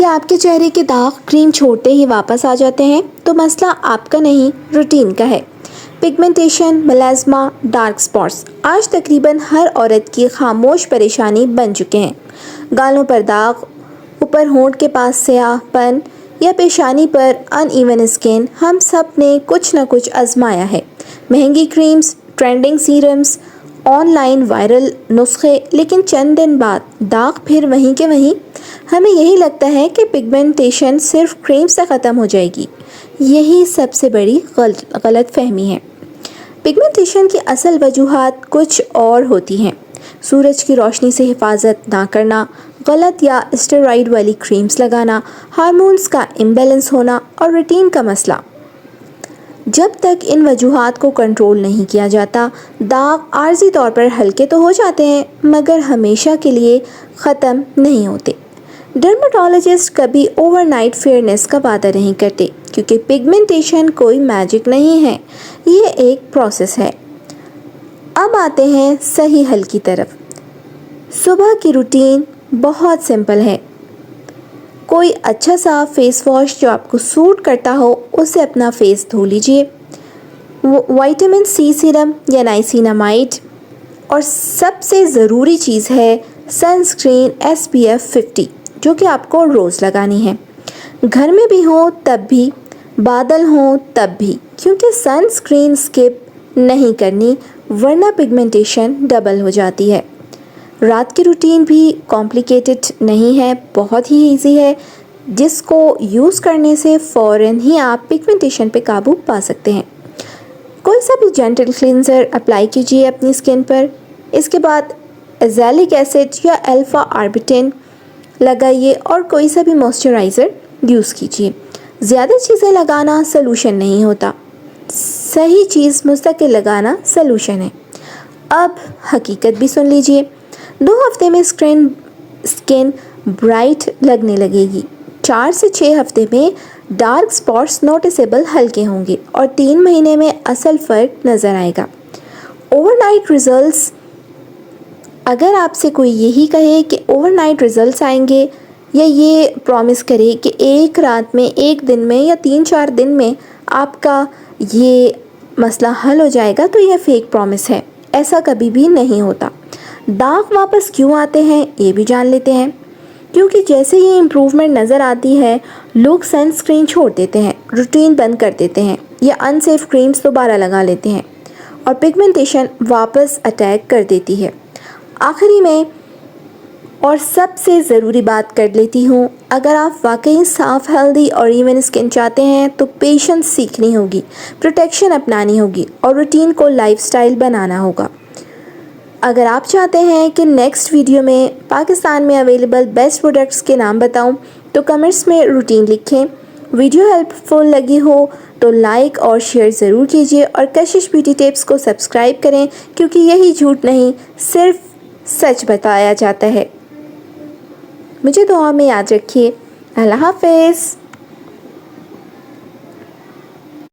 क्या आपके चेहरे के दाग क्रीम छोड़ते ही वापस आ जाते हैं? तो मसला आपका नहीं, रूटीन का है। पिगमेंटेशन, मेलास्मा, डार्क स्पॉट्स आज तकरीबन हर औरत की खामोश परेशानी बन चुके हैं। गालों पर दाग, ऊपर होंठ के पास स्याहपन या पेशानी पर अनइवन स्किन, हम सब ने कुछ न कुछ आजमाया है। महंगी creams, trending serums, online viral नुस्खे, लेकिन चंद दिन बाद दाग फिर वहीं के वहीं। हमें यही लगता है कि पिगमेंटेशन सिर्फ क्रीम से ख़त्म हो जाएगी। यही सबसे बड़ी गलत फहमी है। पिगमेंटेशन की असल वजूहात कुछ और होती हैं। सूरज की रोशनी से हिफाजत ना करना, गलत या स्टेरॉइड वाली क्रीम्स लगाना, हार्मोन्स का इम्बैलेंस होना और रूटीन का मसला। जब तक इन वजूहात को कंट्रोल नहीं किया जाता, दाग आर्जी तौर पर हल्के तो हो जाते हैं, मगर हमेशा के लिए ख़त्म नहीं होते। डर्मेटोलॉजिस्ट कभी ओवरनाइट फेयरनेस का वादा नहीं करते, क्योंकि पिगमेंटेशन कोई मैजिक नहीं है, ये एक प्रोसेस है। अब आते हैं सही हल की तरफ। सुबह की रूटीन बहुत सिंपल है। कोई अच्छा सा फेस वॉश जो आपको सूट करता हो, उससे अपना फेस धो लीजिए। विटामिन सी सीरम या नाइसिनामाइड, और सबसे ज़रूरी चीज़ है सनस्क्रीन SPF 50, जो कि आपको रोज़ लगानी है। घर में भी हो तब भी, बादल हो तब भी, क्योंकि सनस्क्रीन स्किप नहीं करनी, वरना पिगमेंटेशन डबल हो जाती है। रात की रूटीन भी कॉम्प्लिकेटेड नहीं है, बहुत ही इजी है, जिसको यूज़ करने से फ़ौरन ही आप पिगमेंटेशन पे काबू पा सकते हैं। कोई सा भी जेंटल क्लींजर अप्लाई कीजिए अपनी स्किन पर। इसके बाद एज़ेलिक एसिड या अल्फ़ा आर्बिटेन लगाइए और कोई सा भी मॉइस्चराइज़र यूज़ कीजिए। ज़्यादा चीज़ें लगाना सलूशन नहीं होता, सही चीज़ मुस्तकिल लगाना सलूशन है। अब हकीकत भी सुन लीजिए। 2 हफ्ते में स्किन ब्राइट लगने लगेगी। 4 से 6 हफ्ते में डार्क स्पॉट्स नोटिसेबल हल्के होंगे और 3 महीने में असल फ़र्क नज़र आएगा। ओवरनाइट रिजल्ट्स, अगर आपसे कोई यही कहे कि ओवरनाइट रिजल्ट्स आएंगे, या ये प्रॉमिस करे कि एक रात में, एक दिन में या 3-4 दिन में आपका ये मसला हल हो जाएगा, तो यह फेक प्रॉमिस है। ऐसा कभी भी नहीं होता। दाग वापस क्यों आते हैं ये भी जान लेते हैं। क्योंकि जैसे ही इम्प्रूवमेंट नज़र आती है, लोग सनस्क्रीन छोड़ देते हैं, रूटीन बंद कर देते हैं या अनसेफ क्रीम्स दोबारा लगा लेते हैं और पिगमेंटेशन वापस अटैक कर देती है। आखिरी में और सबसे ज़रूरी बात कर लेती हूँ, अगर आप वाकई साफ़, हेल्दी और इवन स्किन चाहते हैं तो पेशेंस सीखनी होगी, प्रोटेक्शन अपनानी होगी और रूटीन को लाइफस्टाइल बनाना होगा। अगर आप चाहते हैं कि नेक्स्ट वीडियो में पाकिस्तान में अवेलेबल बेस्ट प्रोडक्ट्स के नाम बताऊं, तो कमेंट्स में रूटीन लिखें। वीडियो हेल्पफुल लगी हो तो लाइक और शेयर ज़रूर कीजिए और कशिश ब्यूटी टिप्स को सब्सक्राइब करें, क्योंकि यही झूठ नहीं, सिर्फ सच बताया जाता है। मुझे दुआ में याद रखिए। अल्लाह हाफ़िज़।